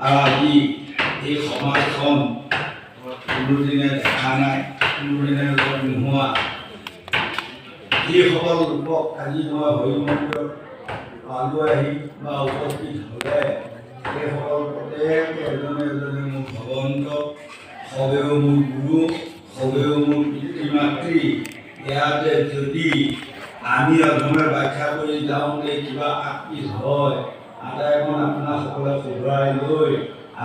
আৰু আজি এই সমাজখন কোনোদিনে দেখা নাই, কোনোদিনে নোহোৱা যিসকল লোকক আজি মই হৰি মন্দিৰত আলহী বা উপস্থিত হ'লে সেইসকল প্ৰত্যেকে এজনে এজনে মোৰ ভগৱন্ত, সবেও মোৰ গুৰু, সবেও মোৰ পিতৃ মাতৃ। ইয়াতে যদি আমি অধমে ব্যাখ্যা কৰি যাওঁতে কিবা আপিল হয়, আটাইখন আপোনাসকলে শুধৰাই লৈ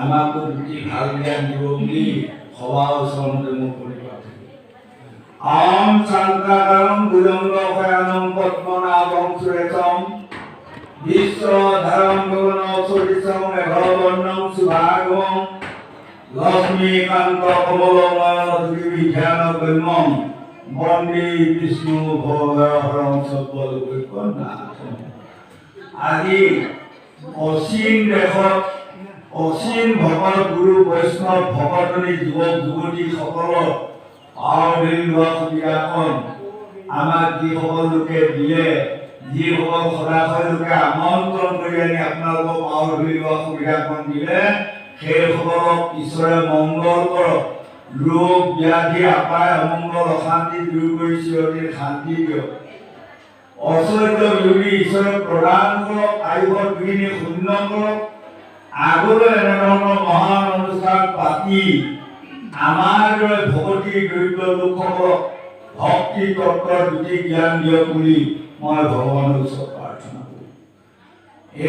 আমাকো দুটি ভাল জ্ঞান দিব বুলি সবাৰ ওচৰতে মোক পৰিপাত আম শান্তাকাৰম ভুজংগশয়ানম পদ্মনাভং সুৰেশম বিশ্বধাৰম গগনচৰিতম মেঘবৰ্ণম শুভাগমম লক্ষ্মীকান্ত কমলনয়ন বন্দে বিষ্ণু ভগহৰম সৰ্বলোকৈকনাথম। আজি অসীম দেশত অসীম ভকত গুৰু বৈষ্ণৱ ভকতনী যুৱক যুৱতীসকলৰ আৱিৰ্ভাৱ সুবিধাখন আমাক যিসকল লোকে দিলে, যিসকল সদাশয় লোকে আমন্ত্ৰণ কৰি আনি আপোনালোকক আৱিৰ্ভাৱ সুবিধাখন দিলে, সেইসকলক ঈশ্বৰে মংগল কৰক, ৰোগ ব্যাধি আপায় অমংগল অশান্তি দূৰ কৰি চিৰদিন শান্তি দিয়ক। ঐশ্বৰ্য বিৰোধী ঈশ্বৰে প্ৰদান কৰক, আয়ুষৰ বিঘিনি শূন্য কৰক। আগলৈ এনেধৰণৰ মহান অনুষ্ঠান পাতি আমাৰ দৰে ভকতি দৰিদ্ৰ লোকসকলক ভক্তি তত্ত্বৰ দুটি জ্ঞান দিয়ক বুলি মই ভগৱানৰ ওচৰত প্ৰাৰ্থনা কৰোঁ।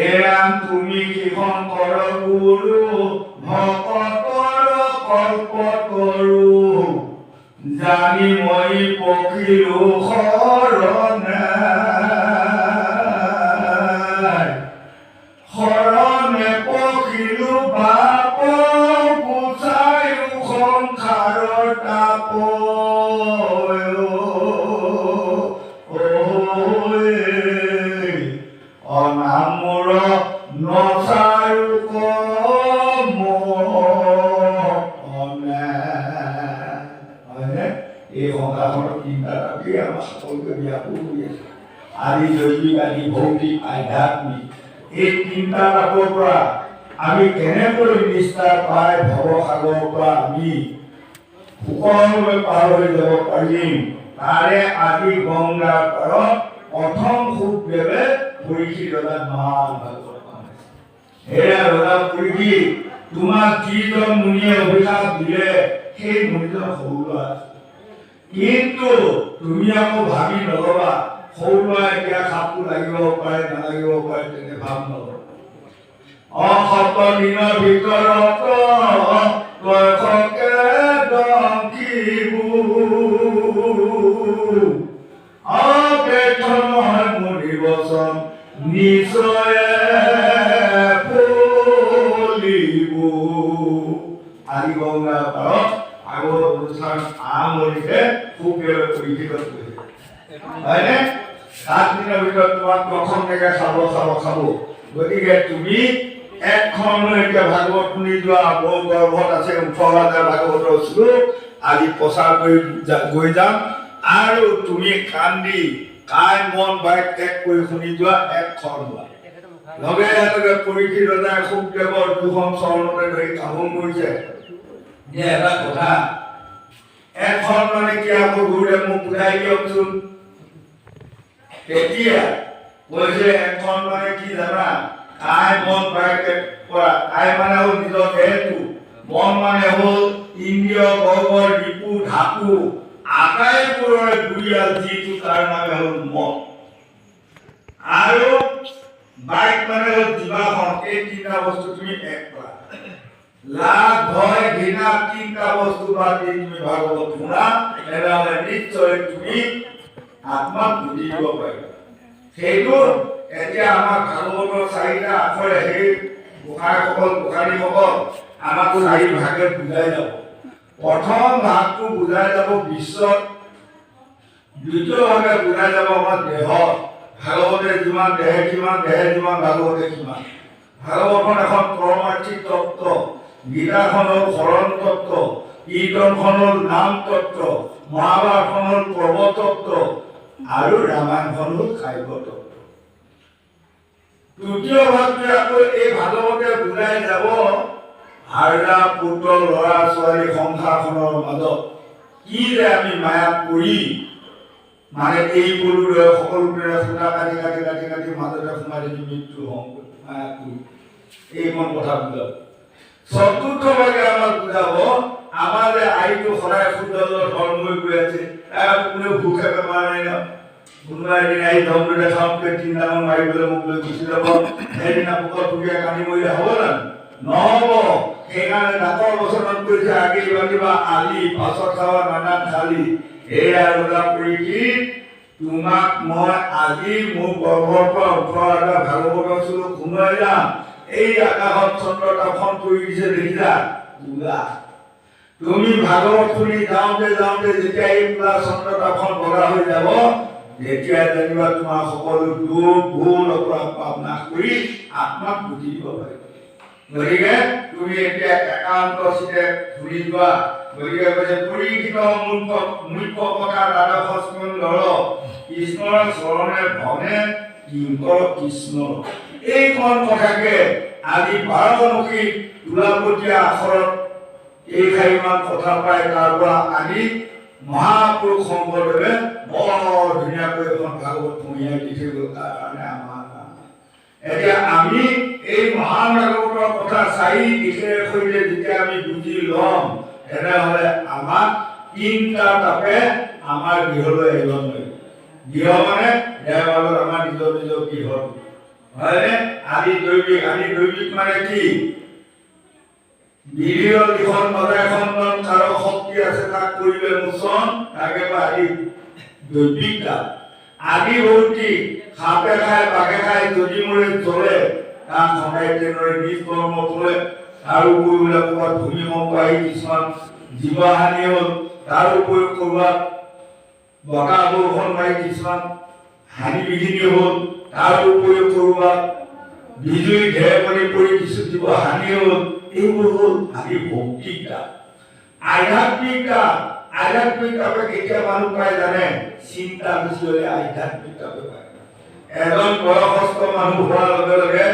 এয়া তুমি কিখন কৰ গুৰু ভকতৰ কল্পতৰু, জানি মই পখিলো শৰণে শৰণে পখিলো বাপ গুচায়ো সংসাৰৰ তাপ। অনামৰ নচাৰো এই সংসাৰখনৰ চিন্তা ৰাখি আমাৰ সকলোকে ব্যাপক হৈ আছে। আজি জৈৱিক, আদি ভৌতিক, আধ্যাত্মিক এই তিনিটা লাভৰ পৰা আমি কেনেকৈ নিষ্ঠা পাই ভৱসাগৰৰ পৰা আমি সুকলমে পাৰ হৈ যাব পাৰিম, তাৰে আজি গংগাৰ পাৰত প্ৰথম সুখদেৱে পৰীক্ষিত ৰজাক মহান ভাগৱত পাইছে। সেয়া ৰজা পৰীক্ষিত, তোমাক যিজন মুনিয়ে অভিশাপ দিলে সেই মুনিজন সৰু ল'ৰা আছে, কিন্তু তুমি আকৌ ভাবি নলবা সৰু ল'ৰা এতিয়া সাপটো লাগিব পাৰে নালাগিব পাৰে, তেনে ভাৱ নলবা। অসত দিনৰ ভিতৰত তয়কে দংকিবু অপেক্ষ নহয় মুনি বচন নিশ্চয়ে ফলিবু। আজি গংগা পাৰত আগৰ অনুষ্ঠান আৰম্ভণিতে সুখদেৱে পৰীক্ষিত কৰিছে, হয়নে? 7 দিনৰ ভিতৰত তোমাক প্ৰথমলৈকে খাব। গতিকে তুমি এখন এতিয়া ভাগৱত শুনি যোৱা, বহু গৰ্ভত আছে 18,000 ভাগৱতৰ শ্লোক আজি প্ৰচাৰ কৰি গৈ যাম, আৰু তুমি কান্দি কাই মন বাই ত্যাগ কৰি শুনি যোৱা এখন লোৱা। লগে লগে পৰীক্ষিত ৰজাই সুখদেৱৰ দুখন চৰণতে ধৰি কামন কৰিছে যে এটা কথা, এখন মানে কি আকৌ গুৰুদেৱ মোক বুজাই দিয়কচোন। তেতিয়া কৈছে এখন মানে কি জানা, কাই মন বাই ত্যাগ কৰা। কাই মানে হ'ল নিজৰ দেহটো, মন মানে হ'ল ইন্দ্ৰিয় গৰ্বৰ ৰিপু ধাতু আটাইবোৰৰে গুৰিয়াল যিটো তাৰ নামে হ'ল মন, আৰু বাইক মানে হ'ল জীৱাখন। এই তিনিটা বস্তু তুমি এক কৰা। লাভ ভয় ঘৃণা তিনিটা বস্তু বাদ দি তুমি ভাগৱত শুনা, তেনেহ'লে নিশ্চয় তুমি আত্মাক বুজি দিব পাৰিবা। সেইটো এতিয়া আমাৰ ভাগৱতৰ 4টা আখৰে সেই গোসাঁনীসকল আমাক 4 ভাগে বুজাই যাব। প্ৰথম ভাগটো বুজাই যাব বিশ্বত, দ্বিতীয় ভাগে বুজাই যাব আমাৰ দেহত। ভাগৱতে যিমান দেহে কিমান, দেহে যিমান ভাগৱতে কিমান। ভাগৱতখন এখন পৰমাৰ্থিক তত্ত্ব, গীতাখন হ'ল শৰণ তত্ত্ব, কীৰ্তনখন হ'ল নাম তত্ত্ব, মহাভাৰতখন হ'ল পৰ্ব তত্ত্ব, আৰু ৰামায়ণখন হ'ল কাব্য তত্ত্ব। তৃতীয় ভাগটোৱে আকৌ এই ভাগৱতে বুজাই যাব হাৰা পুত্ৰ ল'ৰা ছোৱালী সংসাৰখনৰ মাজত কি যে আমি মায়া কৰি মানে এই পলুৰে সকলোৰে সূতা কাটি কাটি কাটি কাটি মাজতে সোমাই দি মৃত্যু মায়া কৰি এইখন কথা বুজাব। চতুৰ্থভাগে আমাক বুজাব আমাৰ যে আইটো সদায় শুদ্ধ ধৰ্মই গৈ আছে, কোনেও ভোকে বেমাৰ নাই ন। কোনোবা এদিন আহি ধৰ্ম দেখাওঁতে তিনিটামান মাৰিবলৈ মোক লৈ গুচি যাব, সেইদিনা পোকত টুকিয়া কান্দি মৰিলে হ'ব জানো? নহ'ব। সেইকাৰণে ডাকৰ বচনত কৈছে আগে কিবা আলি পাছত খাৱা নানান খালি। এয়া ৰোজা কৰি কি তোমাক মই আজি মোৰ গৰ্ভৰ পৰা উঠোৱা এটা ভাগৱতৰ চুলুক শুনাই যাম। এই আকাশত চন্দ্ৰ তাপখন পৰি দিছে দেখিছা? দুলা তুমি ভাগৱত শুনি যাওঁতে যাওঁতে যেতিয়া এই পুৰা চন্দ্ৰ তাপখন বগা হৈ যাব, তেতিয়া জানিবা তোমাৰ সকলো দুখ ভুল অপৰাধ পাপ নাশ কৰি আত্মাক বুদ্ধি দিব পাৰিবা। গতিকে তুমি এতিয়া একান্ত চিতে ঘূৰি যোৱা। গতিকে কৈছে পৰীক্ষিত মুখ্য কথা দ্বাদশস্কন লৰ কৃষ্ণৰ চৰণে ভনে কিংকৰ কৃষ্ণ। এইখন কথাকে আজি 12মুখী তোলাপতীয়া আখৰত এই খাইমান কথা পাই তাৰ পৰা আনি মহাপুৰুষ শংকৰদেৱে বৰ ধুনীয়াকৈ এখন ভাগৱত কঢ়িয়াই দি থৈ গ'ল। তাৰ কাৰণে আমাৰ এতিয়া আমি এই মহান ভাগৱতৰ কথা চাৰি দিশে সৈতে যেতিয়া আমি বুজি ল'ম, তেনেহ'লে আমাক তিনিটা তাপে আমাৰ গৃহলৈ আহিব নোৱাৰিব। গৃহ মানে দেৱালত আমাৰ নিজৰ নিজৰ গৃহ, হয়নে? আদি দৈবিক মানে কি? বিধিৰ দিশত সদায় খণ্ডন কাৰো শক্তি আছে তাক কৰিলে মোচন, তাকে আদি দৈবিক তাপ। আদি ভৌতিক সাপে খাই বাঘে খাই যদি মৰে জ্বলে, তাক সদায় তেনেদৰে নিজ কৰ্ম কৰে। তাৰোপৰি বোলে ক'ৰবাত ভূমিকম্প আহি কিছুমান জীৱহানি হ'ল, তাৰোপৰি ক'ৰবাত বতাহ বৰষুণ মাৰি কিছুমান হানি বিঘিনি হ'ল, তাৰোপৰি ক'ৰবাত বিজুলী ঢেৰেকনি পৰি কিছু জীৱ হানি হ'ল। এইবোৰ হ'ল আদি ভৌতিক তাপ। আধ্যাত্মিক তাপে কেতিয়া মানুহ পায় জানে? চিন্তা বেছি হ'লে আধ্যাত্মিক তাপে পায়। এজন বয়সস্থ মানুহ হোৱাৰ লগে লগে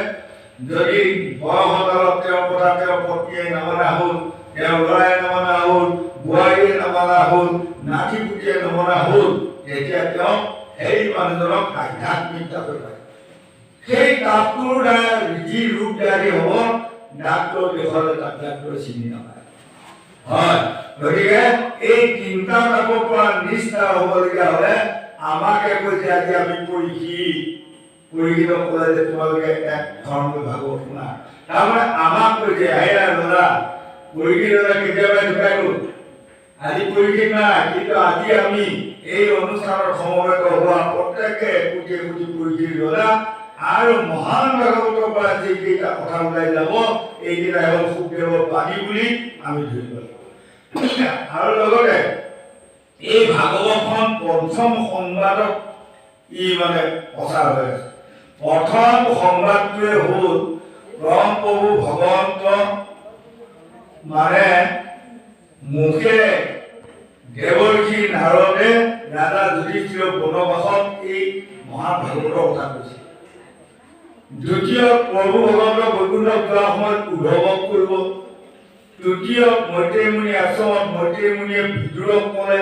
যদি বয়সত তেওঁৰ কথা তেওঁৰ পত্নীয়ে নমনা হ'ল, তেওঁৰ ল'ৰাই নমনা হ'ল, বোৱাৰীয়ে নমনা হ'ল, নাতি পুতিয়ে নমনা হ'ল, তেতিয়া তেওঁ সেই মানুহজনক আধ্যাত্মিক তাপে পায়। সেই তাপটোৰ দ্বাৰা যি ৰূপ ব্যাধি হ'ব, ডাক্তৰ দেখুৱালে তাক ডাক্তৰে চিনি নাপায়। হয়, গতিকে এই তিনিটা তাপৰ পৰা নিষ্ঠা হ'বলগীয়া হ'লে আমাকে কৈছে আজি আমি পৰীক্ষিত ক'লে যে তোমালোকে এক ধৰ্মলৈ ভাগৱত শুনা। তাৰমানে আমাক কৈছে হেৰা ল'ৰা পৰীক্ষিত কেতিয়াবা ঢুকাই গ'ল, আজি পৰীক্ষিত নাই, কিন্তু আজি আমি এই অনুষ্ঠানত সমবেত হোৱা প্ৰত্যেকে কোটি কোটি পৰীক্ষিত ল'ৰা আৰু মহান ভাগৱতৰ পৰা যিকেইটা কথা ওলাই যাব, এইকেইটা হ'ল সুখদেৱৰ বাণী বুলি আমি ধৰিব লাগিব। আৰু লগতে এই ভাগৱতখন পঞ্চম সংবাদত ই মানে প্ৰচাৰ হৈ আছে। প্ৰথম সংবাদটোৱে হ'ল পৰম প্ৰভু ভগৱন্ত মানে মুখে দেৱৰ্ষি নাৰদে ৰাজা যুধিষ্ঠিৰ বনবাসত এই মহান ভাগৱতৰ কথা কৈছে। দ্বিতীয় প্ৰভু ভগৱন্ত বৈকুণ্ঠত যোৱাৰ সময়ত উদ্ধৱক কৰিব। তৃতীয় মৈত্ৰেয়ী মুনি আশ্ৰমত মৈত্ৰেয়ী মুনিয়ে বিদুৰক ক'লে।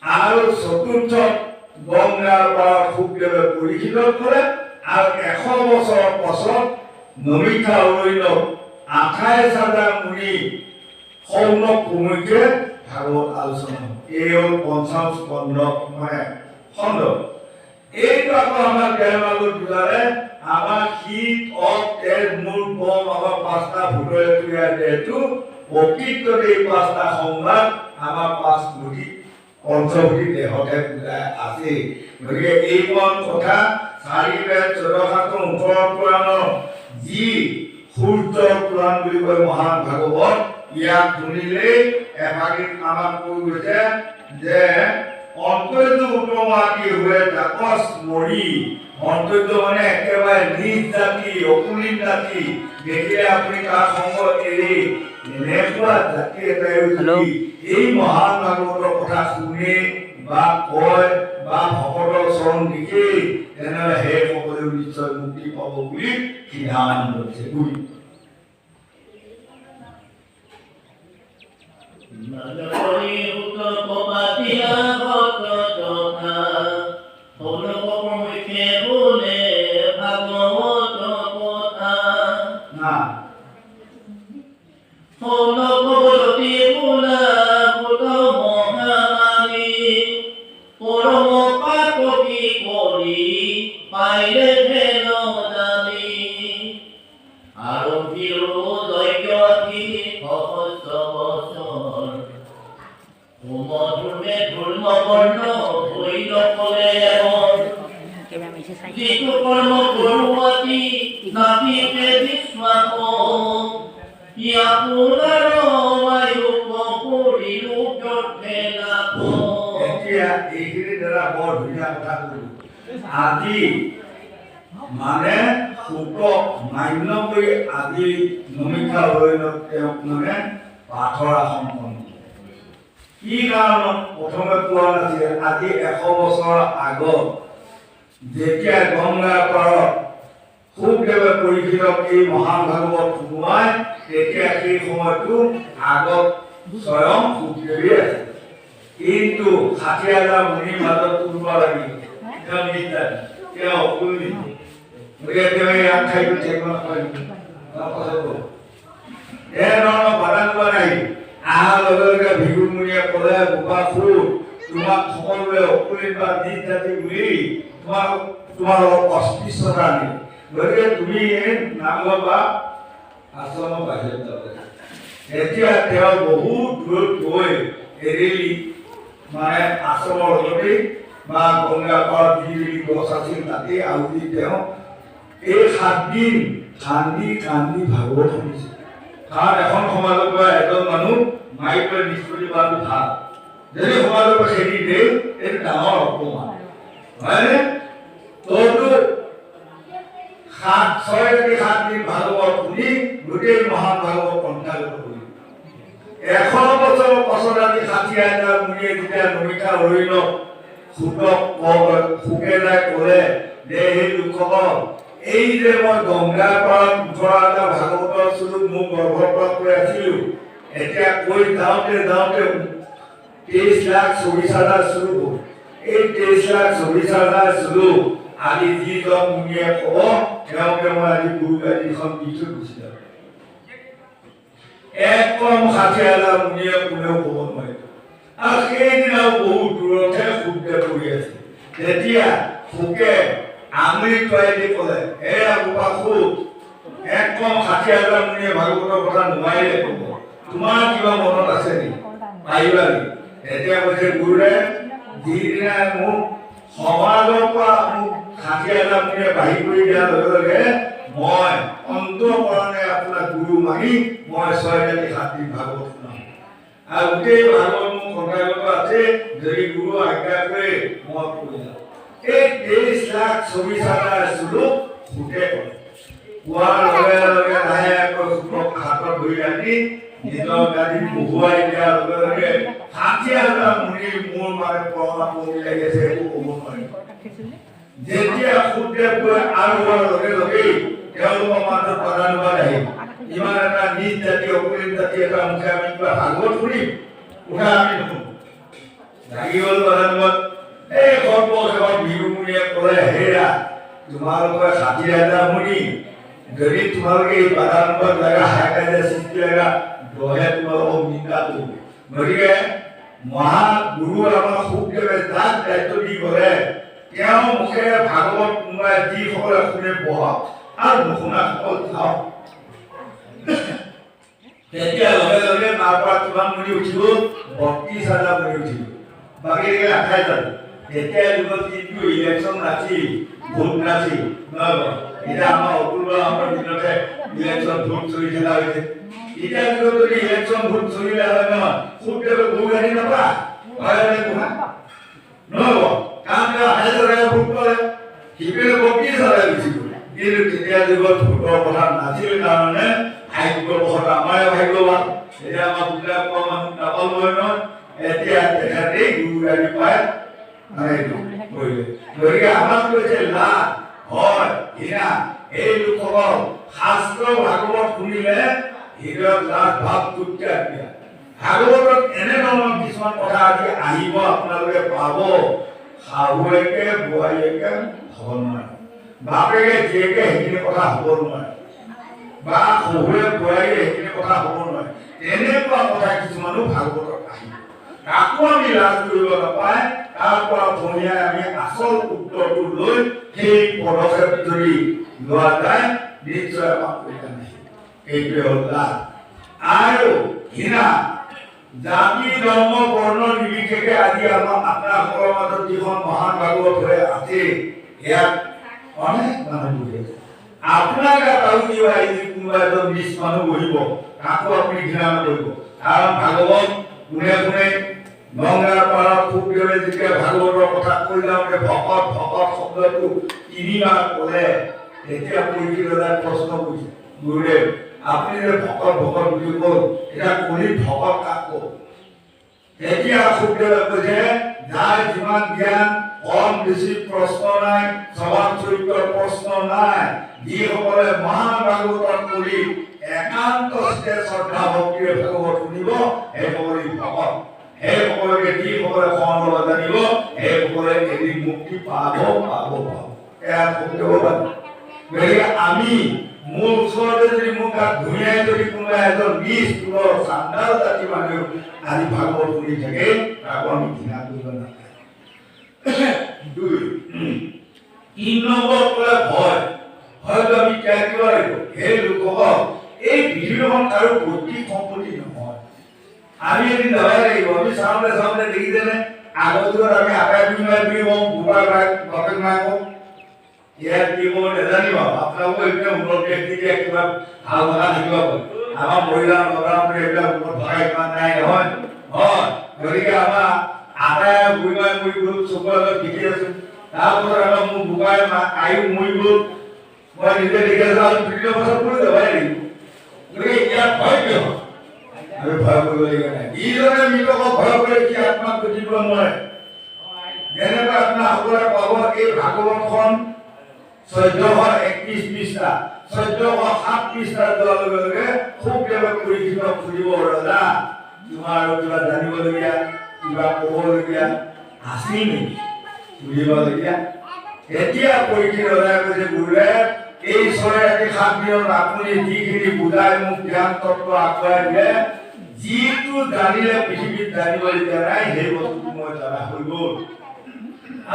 আৰু চতুৰ্থ গংগাৰ পৰা সুখদেৱে পৰীক্ষিতক ক'লে। আৰু 100 বছৰৰ পাছত নমিষা অৰণ্যত 28,000 মুনি সৌনক কুমুকে ভাগৱত আলোচনা হ'ল। এই হ'ল পঞ্চম স্কন্ধ মানে খণ্ড। এইটো আকৌ আমাৰ দেৱালত বুজালে আমাৰ শীত তেজ মূৰ বম আমাৰ 5টা ভূতৰে তৈয়াৰ দেহটো প্ৰকৃততে এই 5টা সংবাদ আমাৰ 5 মুঠি পঞ্চভূতি দেহতে বুজাই আছে। গতিকে এইখন কথা 4 বেদ 14 শাস্ত্ৰ 18 পুৰাণৰ যি সূৰ্য পুৰাণ বুলি কয় মহান ভাগৱত, ইয়াক শুনিলেই এভাগিত আমাক কৈ গৈছে যে অন্তৰ্য উপমাতি হৈ জাকস মৰি, অন্তৰ্য মানে একেবাৰে নিজ জাতি অকুলিন জাতি, দেখিলে আপুনি তাৰ সংগ এৰি এনেকুৱা জাতি এটাই এই মহান ভাগৱতৰ কথা শুনে বা কয় বা ভকতৰ চৰণ দেখি, তেনেহ'লে সেই সকলেও নিশ্চয় মুক্তি পাব বুলি সিদ্ধান্ত লৈছে। পাইলে হেন দামী আৰম্ভীৰো দৈত্যী সহস্ৰ বছৰ মধুমে ধূৰ্মবৰ্ণ হৈ নকলে যিটো কৰ্ম কৰোৱাতি নাতিতে বিশ্বাস ইয়াপুনৰ বায়ু কৰিলো জঠে নাক এতিয়া এইখিনি দ্বাৰা বৰ ধুনীয়া কথা কলো আজি মানে শুকক মান্য কৰি আজি নমিকা অৰণ্যত তেওঁক মানে পাথৰ আসন কি কাৰণত প্ৰথমে কোৱা নাছিল আজি 100 বছৰ আগত যেতিয়া গংগাৰ পাৰত শুকদেৱে পৰিচিতক এই মহান ভাগৱত সোমোৱাই তেতিয়া সেই সময়টো আগত স্বয়ং শুকদেৱে আছিল কিন্তু 60,000 মুনিৰ মাজত কোনোবা লাগি তেওঁ নিৰ্যাত তেওঁ অকুলি গতিকে তেওঁ ইয়াত খাইটো থাকিব নাপায় এনেধৰণৰ বাদানুবাদ আহিল আহাৰ লগে লগে ভিগুমুনিয়ে ক'লে বোপা খুৰ তোমাক সকলোৱে অকুলি বা নিৰ্যাতি বুলি তোমাৰ অস্পৃশ্যতা আনিল গতিকে তুমি নাম ল'বা আশ্ৰমৰ বাহিৰত যাব এতিয়া তেওঁ বহুত দূৰত গৈ এৰিলি মানে আশ্ৰমৰ লগতে বা গংগা পাৰত যি গছ আছিল তাতে আউৰি তেওঁ এই 7 দিন কান্দি কান্দি ভাগৱত শুনিছে কাৰণ এখন সমাজৰ পৰা এজন মানুহ মাৰি পেলাই নিষ্পত্তি কৰাটো ভাল যদি সমাজৰ পৰা খেদি দিয়ে এইটো ডাঙৰ অপমান হয়নে তইতো 7 দিন ভাগৱত শুনি গোটেই মহান ভাগৱত কণ্ঠাগত কৰিলি 100 বছৰৰ পাছত আজি 60,000 মুনিয়ে যেতিয়া নমিকা অৰণ্যত শুকে যায় ক'লে যে সেই লোকসকল এই যে মই গংগাৰ পাৰত 18,000 ভাগৱতৰ স্বৰূপ মোক গৰ্ভৰ পৰা কৈ আছিলোঁ এতিয়া কৈ যাওঁতে 23,24,000 স্বৰূপ এই 23,24,000 স্বৰূপ আজি যিজন মুনিয়ে ক'ব তেওঁকে মই আজি গুৰু গাদীখন দি থৈ গুচি যাম একদম 60,000 মুনিয়ে কোনেও ক'ব নোৱাৰে আৰু সেইদিনাও বহুত দূৰতহে শুকদেৱ পৰি আছে তেতিয়া শুকে আঙুলি টুৱাই দি ক'লে এয়া বোপা শুক একদম 60,000 মুনিয়ে ভাগৱতৰ কথা নোৱাৰিলে ক'ব তোমাৰ কিবা মনত আছে নেকি পাৰিবা নেকি এতিয়া কৈছে গুৰুদেৱ যিদিনা মোক সমাজৰ পৰা মোক 60,000 মুনিয়ে বাহিৰ কৰি দিয়াৰ লগে লগে মই অন্তঃকৰণে আপোনাৰ গুৰু মানি মই 6 ৰাতি 7 দিন ভাগৱত শুনাম আৰু গোটেই ভাগৱত মোৰ কণ্ঠাগত আছে যদি গুৰু আজ্ঞা কৰে মই কৈ যাম এই 23,24,000 শ্লোক শুকে কৰে কোৱাৰ লগে লগে লাহেকৈ শুকক হাতত ধৰি আনি নিজৰ গাদীত বহুৱাই দিয়াৰ লগে লগে 60,000 মুনিৰ মোৰ মানে প্ৰণাম কৰি লাগি আছে একো ক'ব নোৱাৰে যেতিয়া শুকদেৱ গৈ আৰু হোৱাৰ লগে লগেই তেওঁলোকৰ মাজত বাদানুবাদ আহিল ইমান এটা নিজ জাতি অকুলিন জাতি এটা মুখে আমি কিবা ভাগৱত শুনিম উঠা আমি নুশুনো লাগি গ'ল বাদানুবাদ এই সৰ্বশেষত ভিগুমুনিয়ে ক'লে হেৰা তোমালোকে 60,000 মুনি যদি তোমালোকে এই বাদানুবাদ লাগা হাইকাজিয়া সৃষ্টি লাগা দহে তোমালোকক নিন্দা কৰিব গতিকে মহাগুৰু আমাৰ শুকদেৱে যাক দায়িত্ব দি গ'লে তেওঁ মুখেৰে ভাগৱত কোনোবাই যিসকলে শুনে পঢ়ক আৰু নুশুনাসকল চাওক তেতিয়া লগে লগে তাৰ পৰা কিমান মুনি উঠিব 32,000 মুনি উঠিব বাকী 28,000 তেতিয়া যুগত কিন্তু ইলেকশ্যন নাছিল ভোট নাছিল নহয় এতিয়া আমাৰ অপূৰ্ব আমাৰ দিনতে ইলেকশ্যন ভোট চলি থকা হৈছে এতিয়া যুগত যদি ইলেকশ্যন ভোট চলিলে হয় নহয় শুকদেৱে গুৰু গাড়ী নাপায় হয় নহ'ব কাৰণ তেওঁ 1,000 ভোট পালে সিপিনে 32,000 গুচি গ'ল কিন্তু তেতিয়া যুগত ভোটৰ কথা নাছিল কাৰণে ভাগ্যবশত আমাৰে ভাগ্যৱান এতিয়া আমাৰ বুজাই পোৱা মানুহ নাপালোঁ নহয় এতিয়া তেখেতেই গুৰু গাড়ী পায় গতিকে আমাক কৈছে লাভ হয় হীৰা এই লোকসকল শাস্ত্ৰ ভাগৱত শুনিলে হৃদয়ত লাভ ভাৱ তুত্যাগ দিয়া ভাগৱতত এনেধৰণৰ কিছুমান কথা আজি আহিব আপোনালোকে পাব শাহুৱেকে বোৱাৰীয়েকে হ'ব নোৱাৰে বাপেকে জীয়েকে সেইখিনি কথা হ'ব নোৱাৰে বা শহুৰে বোৱাৰীয়ে সেইখিনি কথা হ'ব নোৱাৰে তেনেকুৱা কথা কিছুমানো ভাগৱতত আহিব তাকো আমি লাজ কৰিব নাপায় তাৰ পৰা ধুনীয়া আমি আচল উত্তৰটো লৈ সেই পদক্ষেপ যদি লোৱা যায় নিশ্চয় আমাক পৰীক্ষা নাই এইটোৱে হ'ল লাভ আৰু ঘৃণা জাতি ধৰ্ম বৰ্ণ নিৰ্বিশেষে আজি আমাৰ আপোনালোকৰ মাজত যিখন মহান ভাগৱত হৈ আছে ইয়াত অনেক মানুহ বহি আছে আপোনাক আৰু কিবা কোনোবা এজন নিজ মানুহ বহিব তাকো আপুনি ঘৃণা নকৰিব কাৰণ ভাগৱত কোনে কোনে গংগাৰ পাৰত খুব দেৱে যেতিয়া ভাগৱতৰ কথা কৈ যাওঁতে ভকত ভকত শব্দটো তিনিবাৰ ক'লে তেতিয়া পৰীক্ষিতদাই প্ৰশ্ন কৰিছে গুৰুদেৱ আপুনি যে ভকত ভকত বুলি কল এটা কলিত ভকত কাক কল তেতিয়া সুখদেৱে কৈছে যাৰ যিমান জ্ঞান কম বেছি প্ৰশ্ন নাই স্বভাৱ চৰিত্ৰৰ প্ৰশ্ন নাই যিসকলে মহান ভাগৱতৰ কলি একান্ত শ্ৰদ্ধা ভক্তিৰে ভাগৱত শুনিব সেইসকলে ভকত সেইসকলকে যিসকলে সহনব জানিব সেইসকলে এদিন মুক্তি পাব এয়া সুখদেৱ গতিকে আমি মোৰ ওচৰতে যদি মোক তাত ধুনীয়াই যদি কোনোবা এজন নিজ কুলৰ চান্দাল জাতি মানুহ আজি ভাগৱত শুনি থাকে তাকো আমি ঘৃণা কৰিব নালাগে দুই তিন নম্বৰ ক'লে ভয় হয়তো আমি ত্যাগ কৰিব লাগিব সেই লোকসকল এই পৃথিৱীখন কাৰো পৈতৃক সম্পত্তি নহয় আমি এদিন যাবই লাগিব আমি চাওঁতে চাওঁতে দেখিছেনে আগৰ যুগত আমি আটাই বুঢ়ী বুঢ়া বাপেক মায়েক ইয়াত কি মই নাজানিব আপোনালোকে এইবিলাক উন্নত ব্যক্তিকে কিবা ভাল ভাষা থাকিব পাৰে আমাৰ মহিলা ল'ৰাবোৰে এইবিলাক উন্নত ভাষা ইমান নাই নহয় হয় গতিকে আমাৰ আটাই বুঢ়ী গ'ল চকুৰ আগত দেখি আছো তাৰপিছত আমাৰ মোৰ বোকাই আয়ু মৰি গ'ল মই নিজে দেখি আছো আৰু তৃতীয় বছৰ কৰি যাবই লাগিব গতিকে ইয়াত ভয় কিয় আমি ভয় কৰিব লাগিব নাই যিজনে মৃতকক ভয় কৰে সি আত্মাক বুজিব নোৱাৰে যেনেকৈ আপোনাৰ সকলোৱে পাব এই ভাগৱতখন 1431 পৃষ্ঠা 1407 পৃষ্ঠা যোৱাৰ লগে লগে খুব কেৱল পৰীক্ষিত খুলিব ৰজা তোমাৰ আৰু কিবা জানিবলগীয়া কিবা ক'বলগীয়া আছে নেকি বুজিবলগীয়া এতিয়া পৰীক্ষিত ৰজাই কৈছে গুৰুদেৱ এই 6-7 দিনত আপুনি যিখিনি বুজাই মোক জ্ঞান তত্ত্ব আগুৱাই দিলে যিটো জানিলে পৃথিৱীত জানিবলগীয়া নাই সেই বস্তুটো মই জনা হৈ গ'ল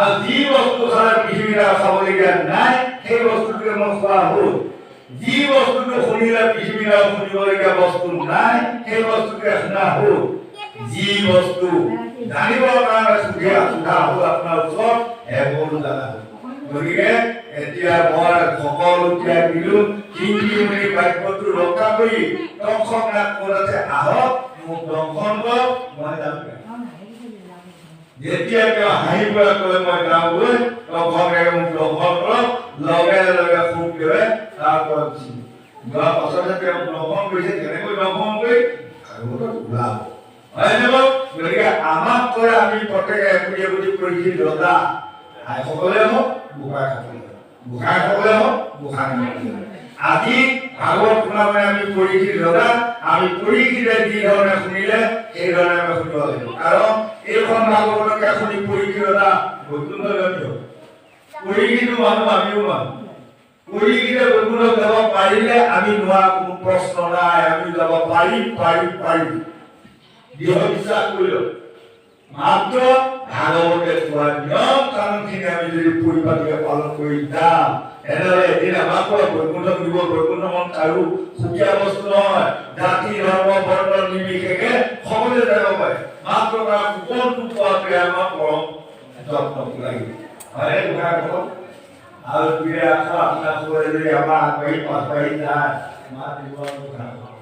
আৰু যি বস্তু চালে পৃথিৱীত চাবলগীয়া নাই সেই বস্তুটোকে মই কোৱা হ'ল যি বস্তুটো শুনিলে পৃথিৱীত শুনিবলগীয়া বস্তু নাই সেই বস্তুটোকে শুনা হ'ল যি বস্তু জানিবৰ কাৰণে সোধা হ'ল আপোনাৰ ওচৰত সেইবোৰ জানা হ'ল গতিকে এতিয়া মই সকলো ত্যাগ দিলোঁ কিংকিমণি বাক্যটো ৰক্ষা কৰি দৰ্শক ক'ত আছে আহক মোক দৰ্শন কৰক মই যাম যেতিয়া তেওঁ হাঁহি পেলাই ক'লে মই যাওঁগৈ দৰ্শকে মোক দৰ্শন কৰক লগে লগে সুখদেৱে তাৰ পৰা গুচি যোৱাৰ পাছতে তেওঁ দৰ্শন কৰিছে কেনেকৈ দৰ্শন কৰি ভাগৱতত ওলাব হয়নে বাৰু গতিকে আমাক কয় আমি প্ৰত্যেকে একোটি একোটি কৰিছিল ৰজা আইসকলে হওক গোসাঁইসকলে হওক গোসাঁনীসকলে আজি ভাগৱত শুনা মানে আমি পৰীক্ষিত ৰজা আমি পৰীক্ষিতে যি ধৰণে শুনিলে সেই ধৰণে আমি শুনিব লাগিব কাৰণ এইখন ভাগৱতকে শুনি পৰীক্ষিত ৰজা বৈকুণ্ঠ জন্ম পৰীক্ষিত মানুহ আমিও মানুহ পৰীক্ষিতে বৈকুণ্ঠ যাব পাৰিলে আমি নোৱাৰা কোনো প্ৰশ্ন নাই আমি যাব পাৰিম দৃঢ় বিশ্বাস কৰিলোঁ মাত্ৰ ভাগৱতে কোৱা নিয়ম কানুনখিনি আমি যদি পৰিপাটিকে পালন কৰি যাওঁ এনেহ'লে এদিন আমাৰ পৰা বৈকুণ্ঠ দিব বৈকুণ্ঠ মন কাৰো সুকীয়া বস্তু নহয় জাতি ধৰ্ম বৰ্ণ নিৰ্বিশেষে সকলোৱে যাব পাৰে মাত্ৰ তাৰ কোনটো পোৱাটোৱে আমাৰ পৰম যত্ন লাগিব হয়নে গোসাঁইসকল আৰু দুয়ে আকৌ আপোনালোকে যদি আমাৰ আগবাঢ়ি যায় মাত দিব গোসাঁইসকল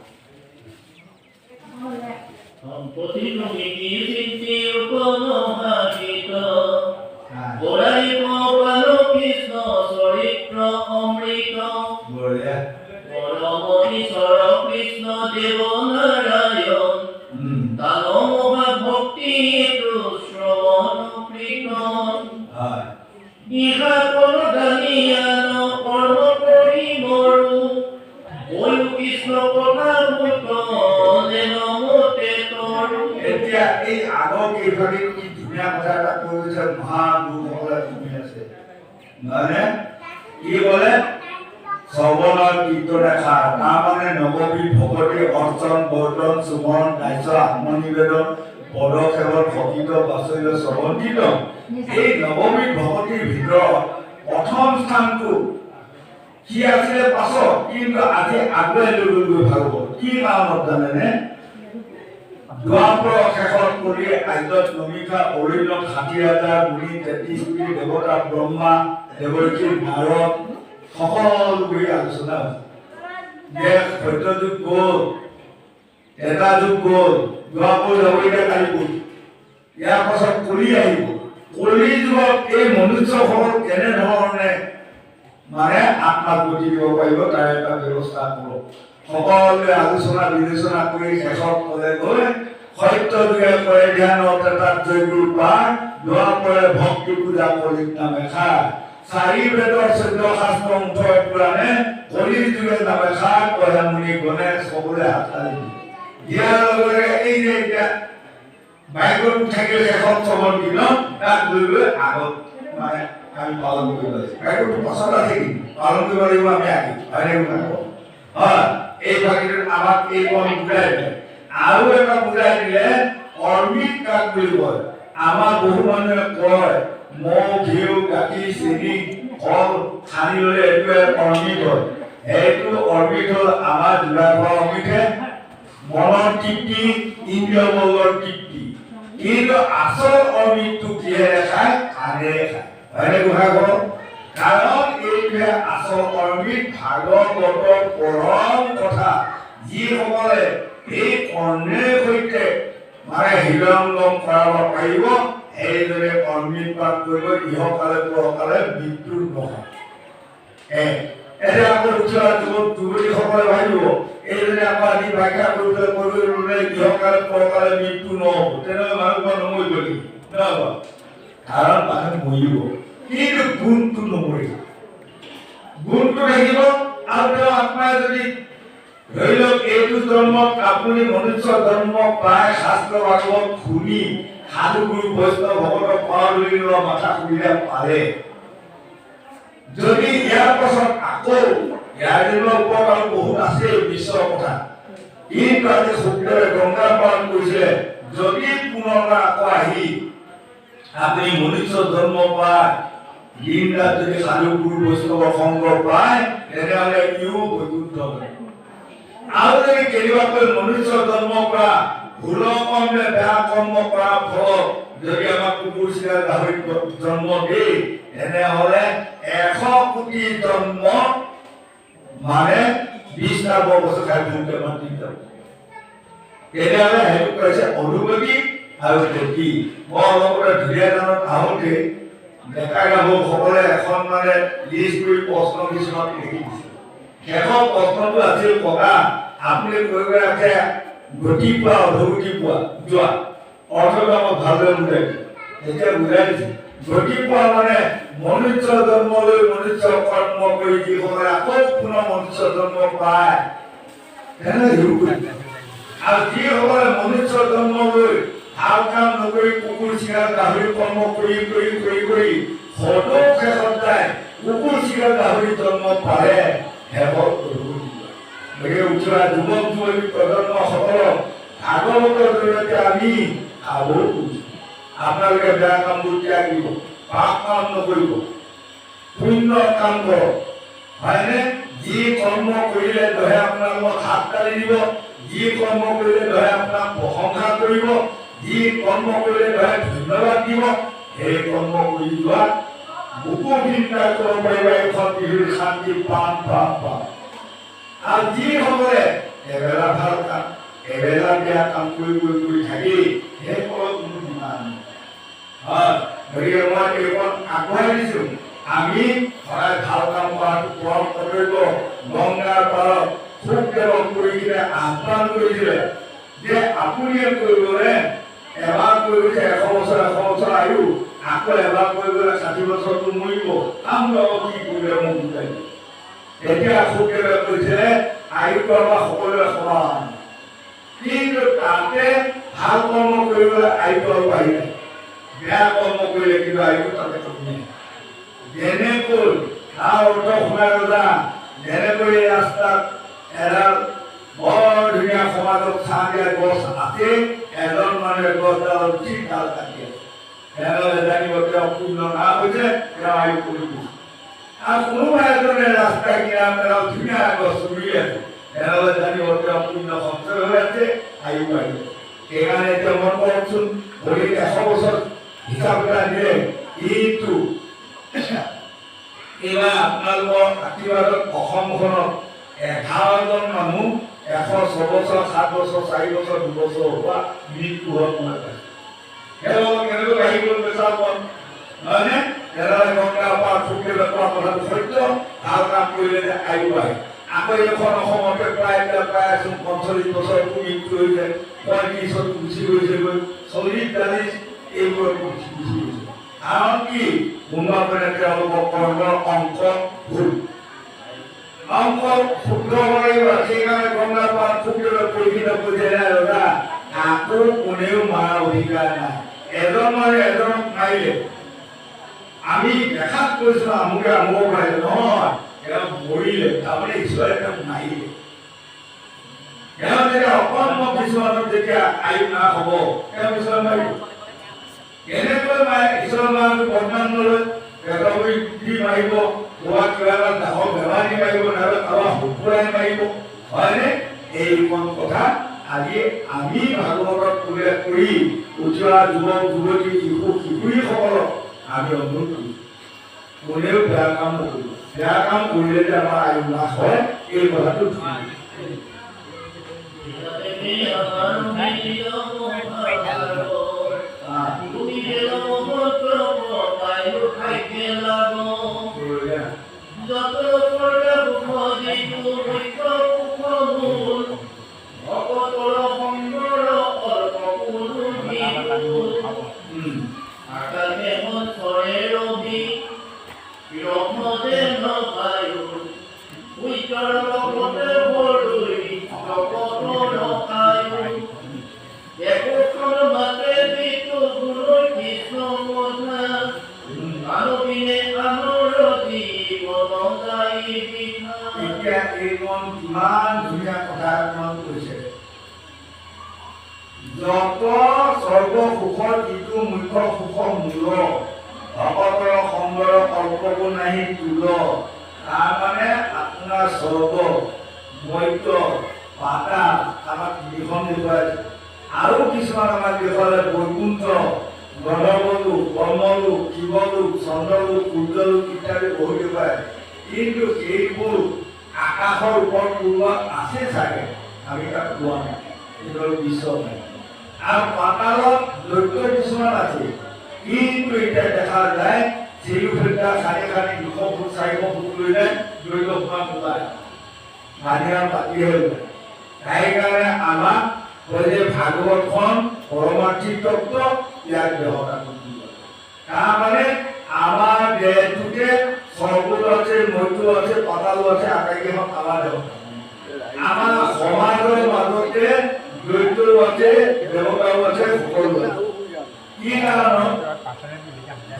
সম্পত্তি নীতি সিদ্ধি উপমহাহিত বৰাইব পালো কৃষ্ণ চৰিত্ৰ অমৃত পৰম ঈশ্বৰ কৃষ্ণ দেৱ নাৰায়ণ তান মহা ভক্তি শ্ৰৱণ কীৰ্তন ইহা পৰ দানিয়ান কৰ্ম কৰি মৰো বৈল কৃষ্ণ কথা এতিয়া এই আগৰ কেইভাগে কি ধুনীয়া কথা এটা কৈ গৈছে মহান লোকসকলে শুনি আছে মানে কি বোলে শ্ৰৱণ কীৰ্তনে সাৰ তাৰমানে নৱবিধ ভকতি অৰ্চন বৰ্তন সুমন দাস্য আত্মনিবেদন পদসেৱত ভকিত বাচল্য শ্ৰৱন্তিত এই নৱমী ভকতিৰ ভিতৰত প্ৰথম স্থানটো কি আছিলে পাছত কিন্তু আজি আগুৱাই লৈ গৈ ভাগৱত কি কাৰণত জানেনে দ্বাপৰ শেষত কৰি আদ্যত নমিকা অৰণ্য ৬০,০০০ মুনি ৩৩ কোটি দেৱতা ব্ৰহ্মা দেৱৰ্ষী নাৰদ সকলোবোৰে আলোচনা হৈছে যে সত্যযুগ গ'ল এটা যুগ গ'ল দ্বাপৰ যাব এতিয়া কালিপুৰ ইয়াৰ পাছত কলি আহিব কলি যুগত এই মনুষ্যসকল কেনেধৰণে মানে আত্মাক গতি দিব পাৰিব তাৰ এটা ব্যৱস্থা কৰক সকলোৱে আলোচনা বিবেচনা কৰি শেষত ক'লে গৈ সত্য যুগে কৰে ধ্যানত এটা জৈগুৰ পাৰ দ্বাপৰে ভক্তি পূজা কলিত নামে খাৰ চাৰি বেদৰ ১৪ শাস্ত্ৰ ১৮ পুৰাণে কলিৰ যুগে নামে খাৰ কয়া মুনি গণেশ সকলোৱে হাত তালি দিয়াৰ লগে এই যে এতিয়া বাইকত থাকিলে শেষত শ্ৰৱণ দিনত তাক লৈ গৈ আগত মানে আমি পালন কৰিব লাগিব বাইকত পাছত থাকিম পালন কৰিব লাগিব আমি আগে হয় এই ভাগিটোত আমাক এই কম বুজাই দিলে আৰু এটা বুজাই দিলে অৰ্মিত কাক বুলি কয় আমাৰ বহু মানুহে কয় মৌ ঘিউ গাখীৰ চেনি কল সানি ল'লে এইটোৱে অৰ্মিত হয় সেইটো অৰ্মিত হ'ল আমাৰ যোগাৰ হোৱা অমিতহে মনৰ তৃপ্তি ইন্দ্ৰিয় বলৰ তৃপ্তি কিন্তু আচল অমিতটো কিহেৰে খায় কাণেৰে খায় হয়নে গোসাঁই কাৰণ এইটোৱে আচল অমিত ভাগৱতৰ পৰম কথা যিসকলে এই কৰ্ণেৰ সৈতে মানে হৃদয়ংগম কৰাব পাৰিব সেইদৰে অমিত প্ৰাপ্ত কৰিব ইহকালে পৰকালে মৃত্যু নহয় এতিয়া আকৌ উঠি অহা যুৱতীসকলে ভাবিব এইদৰে আকৌ আজি ব্যাখ্যা কৰিবলৈ ল'লে ইহকালে পৰকালে মৃত্যু নহ'ব তেনেহ'লে মানুহবোৰ নমৰিব নেকি নহ'ব কাৰণ মানুহ মৰিব কিন্তু গুণটো নমৰিব গুণটো থাকিব আৰু তেওঁ আত্মাই যদি ধৰি লওক এইটো জন্মত আপুনি মনুষ্য জন্ম পাই শাস্ত্ৰ ভাগৱত শুনি সাধু গুৰু বৈষ্ণৱ ভকতক পাৰ ধৰি লোৱা মাথা সুবিধা পালে যদি ইয়াৰ পাছত আকৌ ইয়াৰ দিনৰ ওপৰত আৰু বহুত আছে বিশ্বৰ কথা কিন্তু আজি শুক্ৰবাৰে গংগা পালন কৰিছিলে যদি পুনৰ আকৌ আহি আপুনি মনুষ্য জন্ম পায় দিনৰাত যদি সাধু গুৰু বৈষ্ণৱ সংগ পায় তেনেহ'লে ইও বৈকুণ্ঠ আৰু যদি কেতিয়াবাকৈ মনুষ্য জন্ম কৰা ভুল কৰ্মে বেয়া কৰ্ম কৰা ফলত যদি আমাক কুকুৰ চিৰা গাহৰি জন্ম দিয়ে তেনেহ'লে ১০০ কোটি জন্ম মানে ২০টা বছৰ খাই ভূমিতে মাতি যাব তেতিয়াহ'লে সেইটো কৈছে অধুগতি আৰু গতি মই অলপতে ধুলীয়াজানত আহোঁতে ডেকা গাভৰুসকলে এখন মানে লিষ্ট কৰি প্ৰশ্ন কিছুমান লিখি দিছে শেষৰ প্ৰশ্নটো আছিল ককা আপুনি কৈ গৈ আছে গতি পোৱা অধোগতি পোৱা যোৱা অৰ্থটো আমাক ভালদৰে বুজাই দিছে এতিয়া বুজাই দিছে গতি পোৱা মানে মনুষ্য জন্ম লৈ মনুষ্য কৰ্ম কৰি যিসকলে আকৌ পুনৰ মনুষ্য জন্ম পায় আৰু যিসকলে মনুষ্য জন্ম লৈ ভাল কাম নকৰি কুকুৰ চিৰা গাহৰি কৰ্ম কৰি সদৌ শেষত যায় কুকুৰ চিৰা গাহৰি জন্ম পালে শেষত গতিকে উঠি অহা যুৱক যুৱতী প্ৰজন্মসকলক ভাগৱতৰ জৰিয়তে আমি খাব আপোনালোকে বেয়া কামবোৰ ত্যাগ দিব পাপ কাম নকৰিব পুণ্য কাম কৰক হয়নে যি কৰ্ম কৰিলে দহে আপোনালোকক হাত তালি দিব যি কৰ্ম কৰিলে দহে আপোনাক প্ৰশংসা কৰিব যি কৰ্ম কৰিলে দহে ধন্যবাদ দিব সেই কৰ্ম কৰি যোৱা বুকু চিন্তা কৰিব পাৰিবা এখন পৃথিৱীৰ শান্তি পাম আৰু যিসকলে এবেলা ভাল কাম এবেলা বেয়া কাম কৰি থাকি সেই ফলত কোনো বিমান হয় গতিকে মই এইখন আগুৱাই দিছোঁ আমি সদায় ভাল কাম কৰাটো পৰম কৰ্তব্য গংগাৰ পাৰত খুব সেৱন কৰি কিনে আহ্বান কৰিছিলে যে আপুনিয়ে কৰিবলৈ এবাৰ কৰিছে ১০০ বছৰ আয়ু আকৌ এবাৰ কৰিবলৈ ৬০ বছৰটো মৰিব আপোনালোকক কি কৰিলে মোক বুজাই দিয়ে এতিয়া সুখেৰে কৈছিলে আয়ুটো আমাৰ সকলোৰে সমান কিন্তু তাতে ভাল কৰ্ম কৰিবলৈ আয়ুটো আৰু বাঢ়ি যায় বেয়া কৰ্ম কৰিলে কিন্তু আয়ুটো তাতে কমি যেনেকৈ তাৰ অৰ্থ শুনা ৰজা যেনেকৈ এই ৰাস্তাত এডাল বৰ ধুনীয়া সমাজত ছাঁ দিয়া গছ আছে এজন মানুহে গছডালৰ ঠিক ডাল কাটি আছে তেনেহ'লে জানিব তেওঁ পূৰ্ণ নাম হৈছে তেওঁ আয়ু কৰি দিছে আৰু কোনোবা এজনে ৰাস্তা কিনাৰত তেওঁ ধুনীয়া গছ ৰুই আছে তেনেহ'লে জানিব তেওঁ পূৰ্ণ সঞ্চয় হৈ আছে আয়ু বাঢ়িছে সেইকাৰণে এতিয়া মন কৰকচোন ভৰি 100 বছৰ হিচাপ এটা দিলে কিন্তু এইবাৰ আপোনালোকৰ আশীৰ্বাদত অসমখনত 11জন মানুহ 106 বছৰ 7 বছৰ 4 বছৰ 2 বছৰ হোৱা মৃত্যু হোৱা পোৱা গৈছে কেনেকৈ বাঢ়ি গ'ল পেচাৰ কম নহয়নে তেনেহ'লে গংগা পাৰ ফুকে কোৱা কথাটো সত্য ভাল কাম কৰিলে আয়ু বাঢ়ে আকৌ এইখন অসমতে প্ৰায় 45 বছৰতো মৃত্যু হৈছে 35ত গুচি গৈছেগৈ 40-40 এইবোৰত গুচি গৈছে কাৰণ কি কোনোবাজনে তেওঁলোকৰ কৰ্মৰ অংক ভুল অংক শুদ্ধ কৰিব সেইকাৰণে গংগা পাৰ ফুকে পৰীক্ষিত কৰিছে দাদা আকৌ কোনেও মাৰাৰ অধিকাৰ নাই এজন মানুহে এজনক মাৰিলে আমি দেখাত কৈছো আমুকে আমুক মাৰিলে নহয় এয়া মৰিলে তাৰমানে ঈশ্বৰে তেওঁক মাৰিলে তেওঁ যেতিয়া অকৰ্ম কিছুমানত যেতিয়া আয়ু না হ'ব তেওঁ ঈশ্বৰে মাৰিব কেনেকৈ মাৰে ঈশ্বৰৰ মানুহটো বদনাম নলয় পেটৰ দি মাৰিব কোৱা কিবা এটা ডাঙৰ বেমাৰী মাৰিব নহ'লে কাৰোবাৰ শুকুৰাই মাৰিব হয়নে এইখন কথা আজি আমি ভাগৱতত উল্লেখ কৰি উঠোৱা যুৱক যুৱতী শিশু শিশুসকলক আমি অনুৰোধ কৰিছোঁ কোনেও বেয়া কাম নকৰিব বেয়া কাম কৰিলে যে আমাৰ আয়ু নাশ হয় এই কথাটো কিমান ধুনীয়া কথা মন কৰিছে যত স্বৰ্গ সুখৰ যিটো মুখ্য সুখৰ মূল ভকতৰ সংগৰ কল্পকো নাহি তুল তাৰমানে আপোনাৰ স্বৰ্গ মধ্য পাতা আমাক যিখন দেখুৱাইছে আৰু কিছুমান আমাক দেখুৱালে বৈকুণ্ঠ গন্ধৰ্বলোক ব্ৰহ্মলোক শিৱলোক চন্দ্ৰলোক সূৰ্যলোক ইত্যাদি বহু দেখুৱাইছে কিন্তু সেইবোৰ আকাশৰ ওপৰত পূৰ্বত আছে চাগে আমি তাক পোৱা নাই এইদৰে বিশ্ব নাই আৰু পাতালত দৈত্য কিছুমান আছে কিন্তু এতিয়া দেখা যায় চিৰিফেটা 2.5 ফুট 4 ফুট লৈ যায় দৈত্য সোমাই ওলায় বাহিৰা পাতি হৈ যায় সেইকাৰণে আমাক কয় যে ভাগৱতখন পৰমাৰ্থিক তত্ত্ব ইয়াক ব্যৱহাৰ কৰিব তাৰমানে আমাৰ দেহটোতে স্বৰ্গত আছে মধ্য আছে পাতালো আছে আটাইকেইখন আমাৰ দেহ আমাৰ সমাজৰ মাজতে দৈত্যও আছে দেৱতাও আছে সকলো আছে কি কাৰণত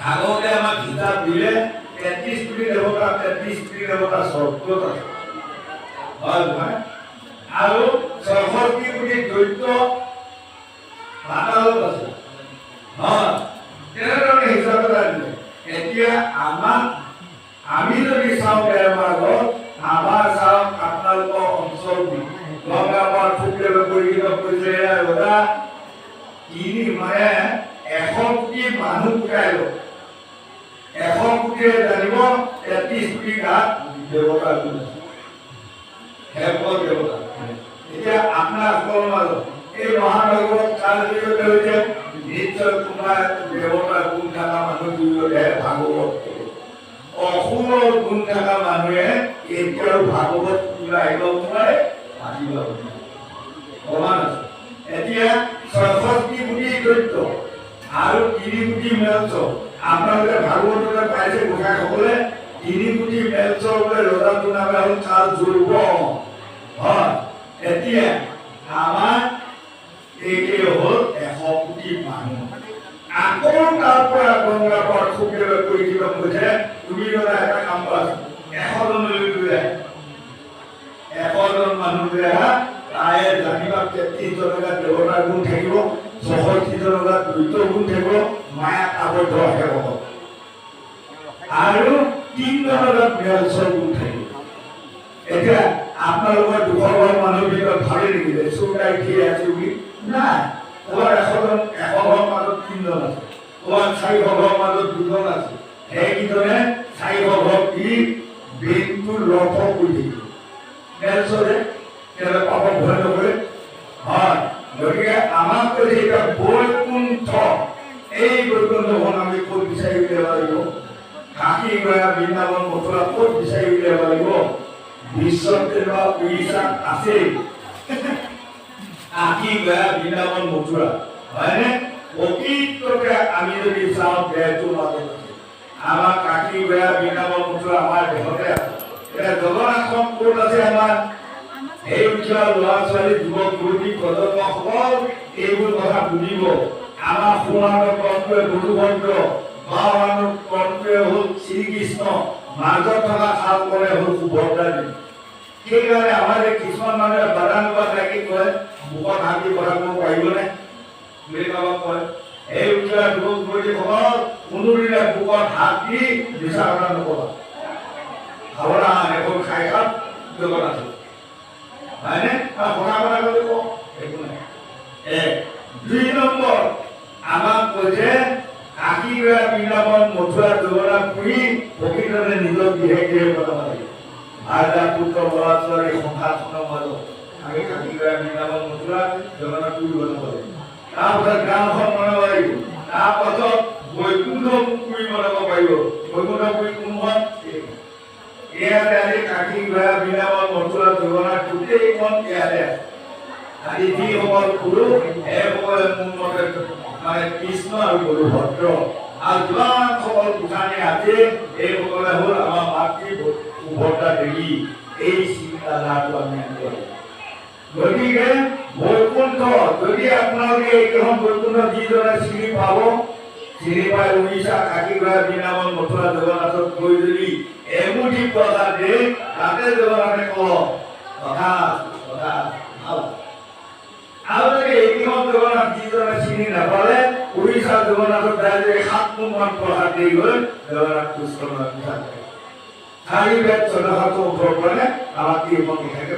ভাগৱতে আমাক হিচাপ দিলে 33 কোটি দেৱতা 33 কোটি দেৱতা স্বৰ্গত আছে হয় নহয় আৰু 64 কোটি দৈত্য পাতালত আছে হয় তেনেধৰণে হিচাপ এটা দিলে এতিয়া আমাক আমি যদি চাওঁ মাৰ্গত আমাৰ চাওক আপোনালোকৰ অঞ্চল গংগা পাৰ ফুকে পৰীক্ষিত কৰিছে দাদা তিনি মানে 100 কোটি মানুহ গোটাই লওক 100 কোটিয়ে জানিব 33 কোটি গাত দেৱতা আছে হেপৰ দেৱতা এতিয়া আপোনাৰ সকলৰ মাজত এই মহাভাগৱত কাল জড়িত হৈছে নিশ্চয় কোনোবা দেৱতাৰ গুণ থকা মানুহ জড়িত ভাগৱত অসুৰৰ গুণ থকা মানুহে এতিয়াও ভাগৱত কিবা আহিব নোৱাৰে মাতিব প্ৰমাণ আছে এতিয়া 66 কোটি দৈত্য আৰু 3 কোটি মেলচ আপোনালোকে ভাগৱততে পাইছে গোসাঁইসকলে 3 কোটি মেলচৰ বোলে ৰজাটোৰ নামে হ'ল কাল ধ্ৰুৱ হয় এতিয়া আমাৰ এই হ'ল 100 কোটি মানুহ আকৌ তাৰ পৰা গংগা পাৰ ফুকে পৰীক্ষিত কৰিছে তুমি দাদা এটা কাম কৰা 100 জন লৈ আহে 100 জন মানুহ লৈ আহা তাই জানিবা 33 জনকা দেৱতাৰ গুণ থাকিব এতিয়া আপোনালোকৰ 200 ঘৰ মানুহৰ ভিতৰত ভালে নেকি চুৰটাই ঠিক আছে বুলি নাই তোমাৰ 100 ঘৰ মাজত 3 জন আছে তোমাৰ 400 ঘৰ মাজত 2 জন আছে সেইকিজনে 400 ঘৰ কি বেংকটো লক্ষ কৰি দিব নেলছৰে কেলে পাপ ভয় নকৰে হয় গতিকে আমাক কৈছে এটা বৈকুণ্ঠ এই বৈকুণ্ঠখন আমি ক'ত বিচাৰি উলিয়াব লাগিব কাশী গয়া বৃন্দাবন মথুৰা ক'ত বিচাৰি উলিয়াব লাগিব বিশ্বত তেনেকুৱা উৰিষ্যাত আছে কাশী গয়া বৃন্দাবন মথুৰা হয়নে প্ৰকৃততে আমি যদি চাওঁ দেহটোৰ মাজত আছে আমাৰ কাশী গয়া বৃন্দাবন মথুৰা আমাৰ দেহতে আছে এতিয়া জগন্নাথখন ক'ত আছে আমাৰ এই উঠা ল'ৰা ছোৱালী যুৱক যুৱতী প্ৰজন্মসকল এইবোৰ কথা বুজিব আমাৰ সোণাৰৰ কণ্ঠই গুৰুবন্ত্ৰ বাবানৰ কণ্ঠই হ'ল শ্ৰীকৃষ্ণ মাজত থকা খাল কৰে হ'ল সুভদ্ৰাজী সেইকাৰণে আমাৰ কিছুমান মানুহে বাদানুবাদ লাগি কয় বুকত হাতি কথা ক'ব পাৰিবনে বুলি কাৰোবাক কয় এই উঠা যুৱক যুৱতীসকল কোনোদিনে বুকত হাত দি মিছা কথা নকবা খাবলা এখন খাই খাত জগন্নাথ হয়নে কথা কথা কৰিব একো নাই 2 নম্বৰ আমাক কৈছে কাশী গয়া বৃন্দাবন মথুৰা জগন্নাথ পুৰী প্ৰকৃততে নিজৰ গৃহে গৃহে বনাব লাগিব আইতা পুত্ৰ ল'ৰা ছোৱালী সংসাৰখনৰ মাজত আমি কাশী গয়া বৃন্দাবন মথুৰা জগন্নাথ পুৰী বনাব লাগিব তাৰপাছত গাঁওখন বনাব লাগিব তাৰপাছত বৈকুণ্ঠ পুৰী বনাব পাৰিব বৈকুণ্ঠ পুৰী কোনখন ইয়াতে আজি কাশী গয়া বৃন্দাবন মথুৰা জগন্নাথ গোটেইখন ইয়াতে আজি যিসকল পুৰুষ সেইসকলে মোৰ মতে মানে কৃষ্ণ আৰু বলভদ্ৰ আৰু যিমান সকল গোসানী আছে এইসকলে হ'ল আমাৰ মাতৃ সুভদ্ৰা দেৱী এই চিন্তাধাৰাটো আমি আনিব লাগিব গতিকে বৈকুণ্ঠ যদি আপোনালোকে এইখন বৈকুণ্ঠ যিজনে চিনি পাব চিনি পাই উৰিষ্যা কাশী গয়া বৃন্দাবন মথুৰা জগন্নাথত গৈ যদি এমুঠি প্ৰসাদ দিয়ে তাতে জগন্নাথে কব কথা কথা ভাল আৰু যদি এইখন জগন্নাথ যিজনে চিনি নাপালে উৰিষ্যা জগন্নাথত যায় যে 7 মোন প্ৰসাদ দি গৈ জগন্নাথ পুষ্প নয় 4 বেদ 14 ওপৰ পৰা আমাক কি মন থাকে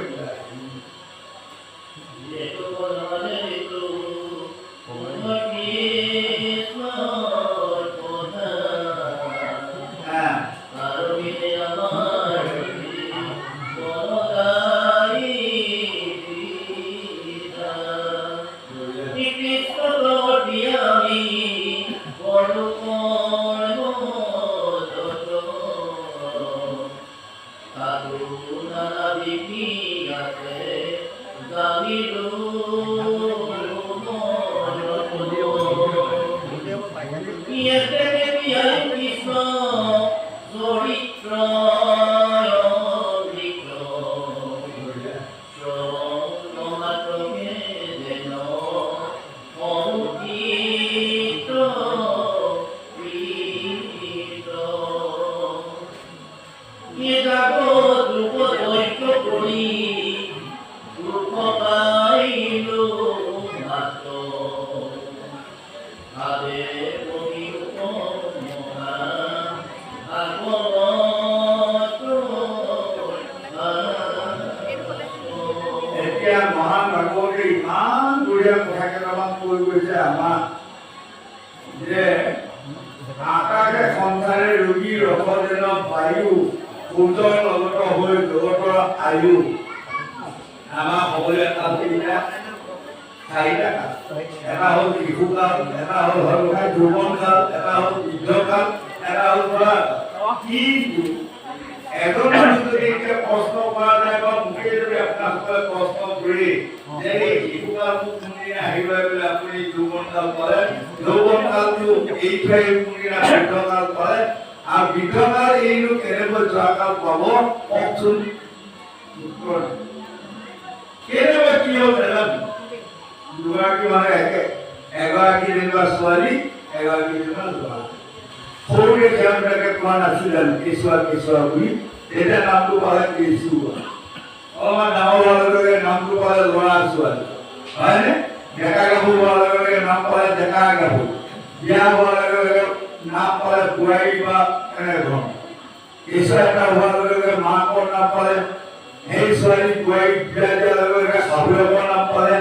সেই ছোৱালী বোৱাৰীক বিয়া দিয়াৰ লগে লগে শাহুৱেকৰ নাম পালে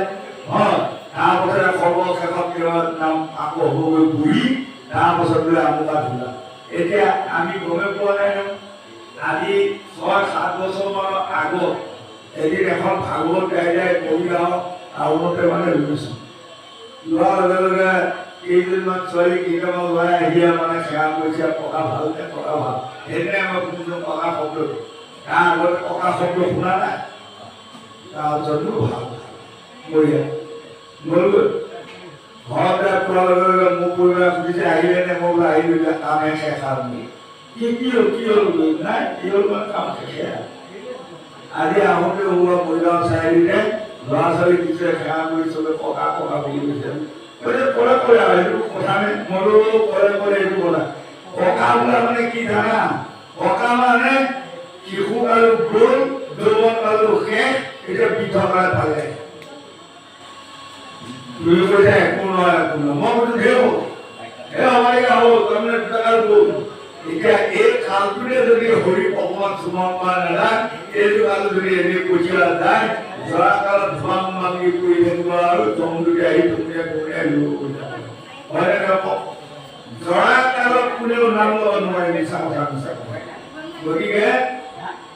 তাৰপাছতে সৰ্বশেষত তেওঁৰ নাম আকৌ হ'বগৈ বুঢ়ী তাৰপাছত বোলে আমুকা ধূলা এতিয়া আমি গমে পোৱা নাই ন আজি 6-7 বছৰমানৰ আগত এদিন এখন ভাগৱত গাই গাই কবিগাঁও টাউনতে মানে লৈছোঁ লোৱাৰ লগে লগে কেইজনমান ছোৱালী কেইটামান ল'ৰাই আহিয়ে মানে সেৱা কৰিছে টকা ভাল নে টকা ভাল সেইদিনাই মই শুনিছোঁ টকা শব্দটো তাৰ আগতে টকা শব্দ শুনা নাই তাৰপিছতো ভাল বঢ়িয়া গ'লগৈ ঘৰতে পোৱাৰ লগে লগে মোক পৰিবাৰে সুধিছে আহিলে নে মই বোলে আহিলোঁ এতিয়া কামে শেষ আৰু কি হ'ল নাই কি হ'ল মানে কাম শেষে আজি আহোঁতে ওলোৱা মৰিগাঁও চাৰিআলিতে ল'ৰা ছোৱালী কিছু সেৱা কৰি চবে ককা ককা বুলি কৈছে কৰে কৰে আৰু সেইটো কথা নাই মৰো কৰে এইটো কথা ককা বোলা মানে কি জানা ককা মানে শিশু কালো গ'ল যৌৱন কালো শেষ এতিয়া বৃদ্ধ কাল পালে তুমি কৈছা একো নহয় মই কৈছো দেও আমাৰ হ'ব তাৰমানে দুটাকাল গ'ল এতিয়া এই কালটোতে যদি হৰি অকমান চুমাম পোৱা নাযায় এইটো কাল যদি এনেই পঠিওৱা যায় জৰা কালত ধোৱাম মাগি কৰি থাকিব আৰু জমদুকে আহি তুমিয়ে কোনে লৈ যাব হয় জৰা কালত কোনেও নাম ল'ব নোৱাৰে মিছা কথা গতিকে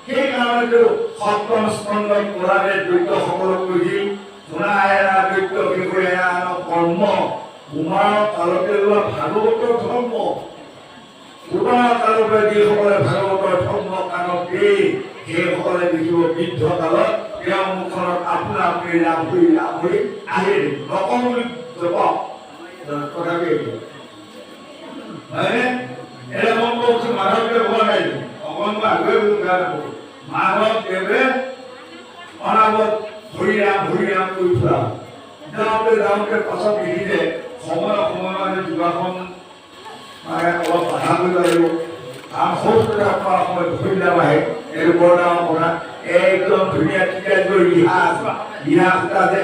সেইকাৰণেতো সপ্তম স্কন্ধত পৰাণে দৈত্যসকলক কৈছিল শুনা এৰা দৈত্য বিষয়ে এৰা কৰ্ম কুমাৰৰ কালতে লোৱা ভাগৱতৰ ধৰ্ম কুমাৰৰ কালতে যিসকলে ভাগৱতৰ ধৰ্ম কাণত দিয়ে সেইসকলে দেখিব বৃদ্ধ কালত তেওঁৰ মুখত আপোনা আপুনি লাভ হৈ আহে নকওঁ বুলি যাব কথাকে হয়নে এটা মন কৰকচোন মাধৱদেৱে হোৱা নাই অকণমান আগুৱাই বুলি বেয়া নাপাব মাধৱদেৱে অনাগত হৰিৰাম কৰি ফুৰা যাওঁতে পাছত দেখিলে সময়ে মানে যোগাসন মানে অলপ বাধা কৰিব লাগিব কাৰণ সৌষ্ঠতা পৰা সময় হৰিৰাম আহে এইটো বৰ ডাঙৰ কথা একদম ধুনীয়া টিকাই গৈ ৰিহা সূতা যে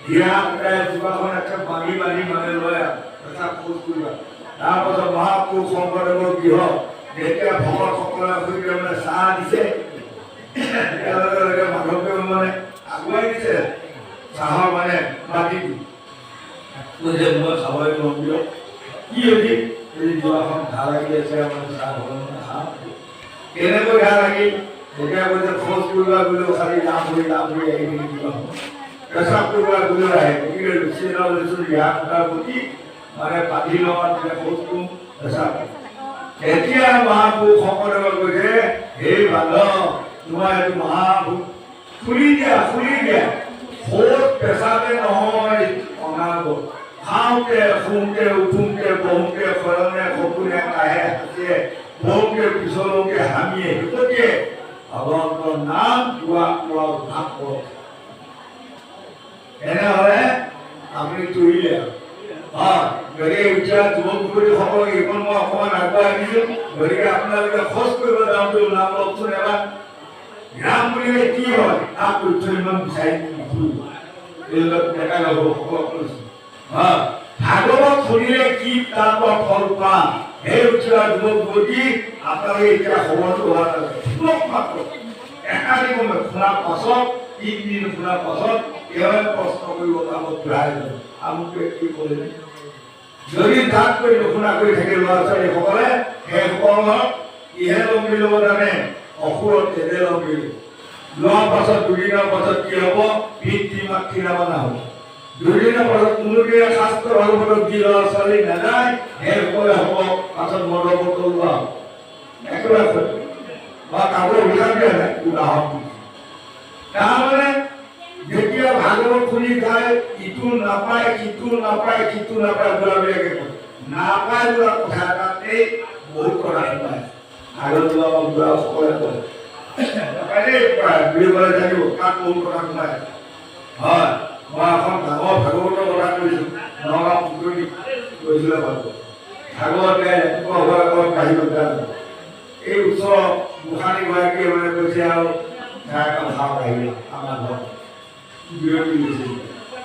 ৰিহা সূতাই যোগাসন একে বান্ধি মানে লয় এটা খোজ কৰিবা তাৰপাছত মহাপুৰুষ শংকৰদেৱৰ গৃহ যেতিয়া ভকতসকলে সৈতে মানে চাহ দিছে লগে লগে মাধৱদেৱে মানে আগুৱাই দিছে চাহৰ মানে মাটি কৈছে মই খাবই নোৱাৰো দিয়ক কি হৈছে এই যোৱাখন ঘাঁ লাগি আছে আমাৰ চাহ খাব নাখাওঁ কেনেকৈ ঘাঁ লাগিল তেতিয়া কৈছে খোজ কৰিবা গ'লেও খালি লাভ হৈ আহি কিবা পেচাব কৰিবা গ'লেও আহে গতিকে লুচি লৈছো ৰিহা সূতাৰ প্ৰতি মানে পাতি লওঁ তেতিয়া খোজ কৰোঁ পেচাব এতিয়া মহাপুৰুষ শংকৰদেৱে কৈছে সেই বান্ধৱ তোমাৰ এইটো মহাপুৰুষ খুলি দিয়া খোজ পেচাবে নহয় অনাগত খাওঁতে শুওঁতে উঠোঁতে বহোঁতে শয়নে সপোনে কাহে হাসে বহোঁতে পিছলকে হামিয়ে হিকতে ভগৱন্তৰ নাম যোৱা ভাগ কৰক এনেহ'লে আপুনি তৰিলে গতিকে এতিয়া যুৱক যুৱতীসকলক এইখন মই অকণমান আগবঢ়াই দিছোঁ গতিকে আপোনালোকে খোজ কৰিব যাওঁতে নাম লওকচোন এবাৰ নাম বুলিলে কি হয় তাক তথ্য ইমান বিচাৰি নুফুৰিব এইবিলাক ডেকা গাভৰুসকলক কৈছোঁ ভাগৱত শুনিলে কি তাৰ পৰা ফল পাম সেই উঠা যুৱক যুৱতী আপোনালোকে এতিয়া খবৰটো হোৱা নাই মাত্ৰ একাধিক শুনাৰ পাছত 3 দিন শুনাৰ পাছত এওঁৱে প্ৰশ্ন কৰিব কামত ঘূৰাই যাব আমুকে কি কৰিলে যদি তাত কৰি নুশুনা কৰি থাকে ল'ৰা ছোৱালীসকলে সেইসকলক কিহে লম্বি ল'ব জানে অসুৰত তেজে লম্বি লোৱাৰ পাছত 2 দিনৰ পাছত কি হ'ব পিতৃ মাতৃ নামানা হ'ব 2 দিনৰ পাছত কোনোদিনে শাস্ত্ৰ ভাগৱতক যি ল'ৰা ছোৱালী নাযায় সেইসকলে হ'ব পাছত মদৰ বটল লোৱা একেবাৰে বা কাপোৰ উঠাই দিয়া নাই উদাহৰণ তাৰমানে যেতিয়া ভাগৱত শুনি যায় ইটো নাপায় সিটো নাপায় বোলাবিলাকে কয় নাপায় বোলা কথা এটাতেই বহুত কথা সোমায় আগত সকলে কয় বুলিবলৈ থাকিব তাত বহুত কথা সোমায় হয় মই এখন ডাঙৰ ভাগৱতৰ কথা কৈছোঁ নগাঁও পুখুৰী কৈছিলে ভাগৱত গাই ৰাতিপুৱা হোৱাৰ আগত বাহিৰত গান এই ওচৰ গোসাঁনীগৰাকীয়ে মানে কৈছে আৰু ভাও আহিলে আমাৰ ঘৰত বিৰতি গৈছিল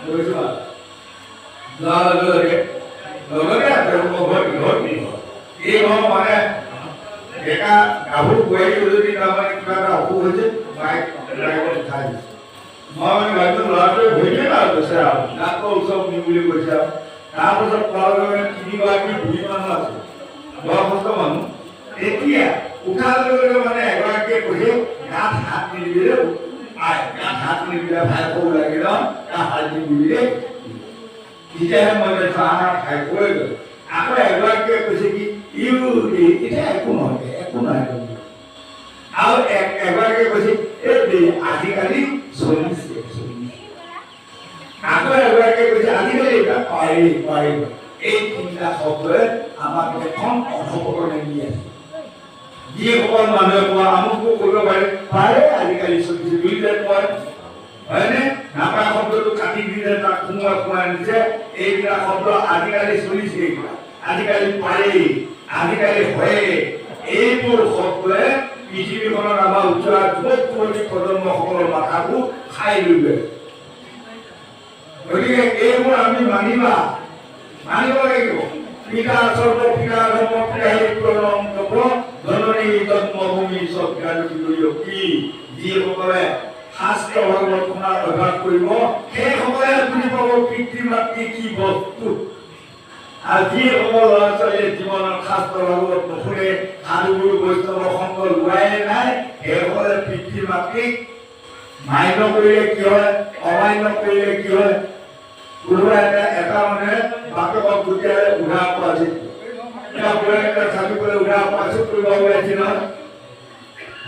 কৈছোঁ যোৱাৰ লগে লগে এই ঘৰ মানে ডেকা গাভৰু বোৱাৰী যদি তাৰমানে কিবা এটা অসুখ হৈছে বাইক ড্ৰাইভত উঠাই দিছে মই মানে ভাবিছোঁ ল'ৰাটোৱে ভৰিয়ে আৰু কৈছে আৰু ডাক্তৰ ওচৰত নিম বুলি কৈছে আৰু তাৰপাছত কোৱালৈকে 3গৰাকী বুঢ়ী মানুহ আছে বয়সস্থ মানুহ এতিয়া উঠাৰ লগে লগে মানে এগৰাকীয়ে কৈছে গাত হাত নিদিলে গাত হাত নিদিলে ভাই সৰু লাগিল গাত হাত নিদিলে তেতিয়াহে মই ভাই কৈ গ'ল আকৌ এগৰাকীয়ে কৈছে কি এতিয়া একো নহয় একো নহয় আৰু এগৰাকীয়ে কৈছে এই আজিকালি চলিছে আকৌ এগৰাকীয়ে কৈছে আজিকালি এইবিলাক পাৰিব এই তিনিটা শব্দই আমাক এখন অধপতনে নি আছে যিসকল মানুহে কোৱা আমুকো কৰিব পাৰে আজিকালি চলিছে দুইটাই কয় হয়নে নাপায় শব্দটো কাটি দিলে তাক সোমাই দিছে এইবিলাক শব্দ আজিকালি চলিছে এইবিলাক আজিকালি পাৰে আজিকালি হয় এইবোৰ শব্দই পৃথিৱীখনত আমাৰ উঠোৱা যুৱক যুৱতী প্ৰজন্মসকলৰ মাথাবোৰ খাই লৈ গৈ গতিকে এইবোৰ আমি মানিব লাগিব পিতা স্বৰ্গ পিতা ধৰ্ম পিতাহী প্ৰণম তপ জননী জন্মভূমি কি যিসকলে শাস্ত্ৰ ভাগৱত শুনাৰ অভ্যাস কৰিব সেইসকলে বুজি পাব পিতৃ মাতৃ কি বস্তু আৰু যিসকল ল'ৰা ছোৱালীয়ে জীৱনত শাস্ত্ৰ ভাগৱত নুশুনে সাধুগুৰু বৈষ্ণৱ সংগ লোৱাই নাই সেইসকলে পিতৃ মাতৃক মান্য কৰিলে কি হয় অমান্য কৰিলে কি হয় কোনোবা এটা মানে বাপেকক গুটিয়ালে উঘা পোৱাছিল চাপিবলৈ উঘা পোৱাছিল কৰিব ওলাইছিল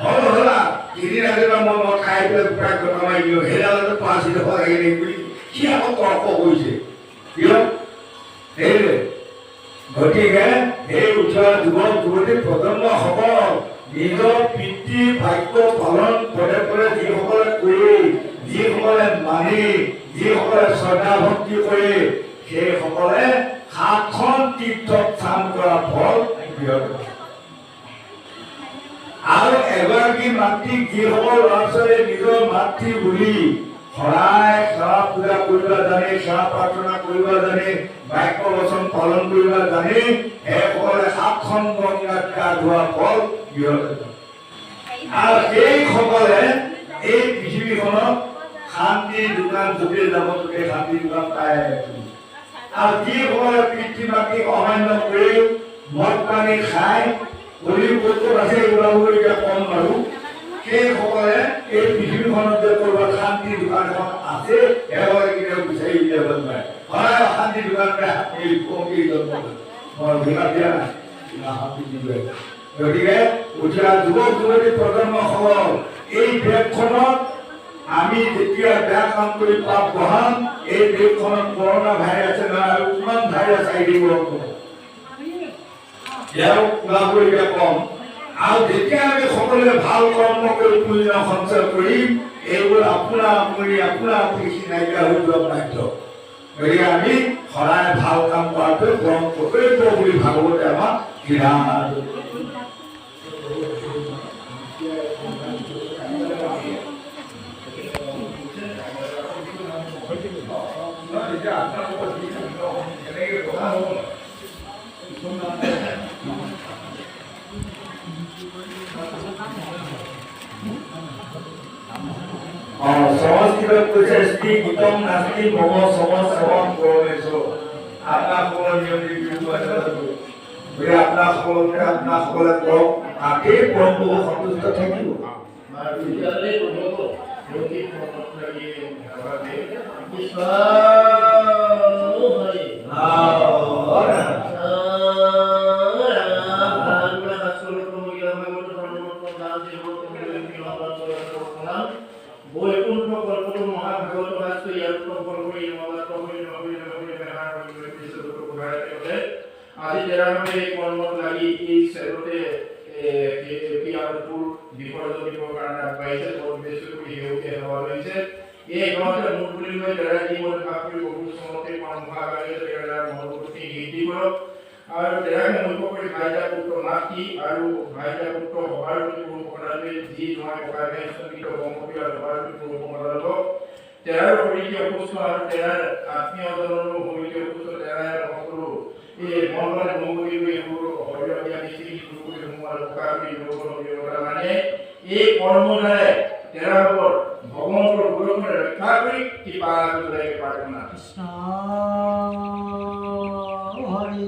হলা তিনি ৰাতিপুৱা মই খাই পেলাই প্ৰায় ঘটনা মাৰি দিওঁ সেইডালতে পাঁচিত লাগে নেকি বুলি সি আকৌ তৰ্ক কৰিছে কিয় সেইটোৱে গতিকে সেই উঠোৱা যুৱক যুৱতী প্ৰজন্মসকল নিজৰ পিতৃ বাক্য পালন পদে পদে যিসকলে কৰি যিসকলে মানি যিসকলে শ্ৰদ্ধা ভক্তি কৰে সেইসকলে 7খন তীৰ্থত স্নান কৰা ফল আৰু এগৰাকী মাতৃক যিসকল ল'ৰা ছোৱালীয়ে নিজৰ মাতৃ বুলি সদায় সেৱা পূজা কৰিব জানে সেৱা প্ৰাৰ্থনা কৰিব জানে বাক্য বচন পালন কৰিব জানে সেইসকলে 7খন গংগাত গা ধোৱা ফল আৰু সেইসকলে এই পৃথিৱীখনত শান্তিৰ দোকান য'তে যাব ত'তে শান্তিৰ দোকান পাই আৰু যিসকলে পিতৃ মাতৃক অমান্য কৰি মদ পানী খাই গলি ক'ত আছে ওলাবলৈ এতিয়া কম বাৰু সেইসকলে এই পৃথিৱীখনত যে ক'ৰবাত শান্তিৰ দোকান এখন আছে সেইসকলে কেতিয়াও বিচাৰি উলিয়াব নোৱাৰে সদায় শান্তিৰ দোকানতে কমকৈ জন্ম মই অধিকাৰ দিয়া নাই শান্তি দিবলৈ গতিকে উঠা যুৱক যুৱতী প্ৰজন্মসকল এই দেশখনত আমি যেতিয়া বেয়া কাম কৰি পাপ বহাম এই দেশখনত কৰোণা ভাইৰাছে নহয় আৰু কিমান ভাইৰাছ আহি দিব ইয়াক ওলাবলৈ কম আৰু যেতিয়া আমি সকলোৱে ভাল কৰ্ম কৰি পুণ্য সঞ্চয় কৰিম এইবোৰ আপোনা আপুনি নাইকিয়া হৈ যোৱা বাধ্য গতিকে আমি সদায় ভাল কাম কৰাটো পৰম কৰ্তব্য বুলি ভাগৱতে আমাক সিদ্ধান্ত সংস্কৃত কৈছে শ্ৰী গীতম নাস্তি মম সমাজ সমান কৰিছো আপোনাৰ সকলো নিয়ম নীতি আপোনাৰ সকলে কৰক তাতেই পৰম প্ৰভু সন্তুষ্ট থাকিব আজি তেৰানব্বৈ কৰ্মত লাগি এই চেলতে বিপৰ্যয় দিবৰ কাৰণে আগবাঢ়িছে বহুত বেছি কৰি সেউকে সেৱা লৈছে এই ঘৰতে মূল বুলি লৈ তেৰা জীৱন ভাগ কৰি বহু চমতে মহাভাগে তেৰাৰ মনোভূতি বৃদ্ধি কৰক আৰু তেৰাকে মুখ্য কৰি ভাইজা পুত্ৰ নাতি আৰু ভাইজা পুত্ৰ সভাৰ প্ৰতি গুৰু প্ৰদানে যি নহয় ককাই স্থগিত বংশী আৰু সভাৰ প্ৰতি গুৰু প্ৰদান তেৰাৰ সমিতি অসুস্থ আৰু তেৰাৰ আত্মীয়জনৰ সমিতি অসুস্থ তেৰাৰ সকলো এই মনলৈ মঙ্গলী এইবোৰ শৰীৰ দিয়া নিশ্চিত গুৰু কৰি সোমোৱা মুখাগ্নি যুৱকৰ অভিজ্ঞতা মানে এই কৰ্মধাৰে তেৰাবৰ ভগৱন্তৰ গুৰুখনে ৰক্ষা কৰি কৃপা কৰিবলৈ প্ৰাৰ্থনা কৃষ্ণ হৰি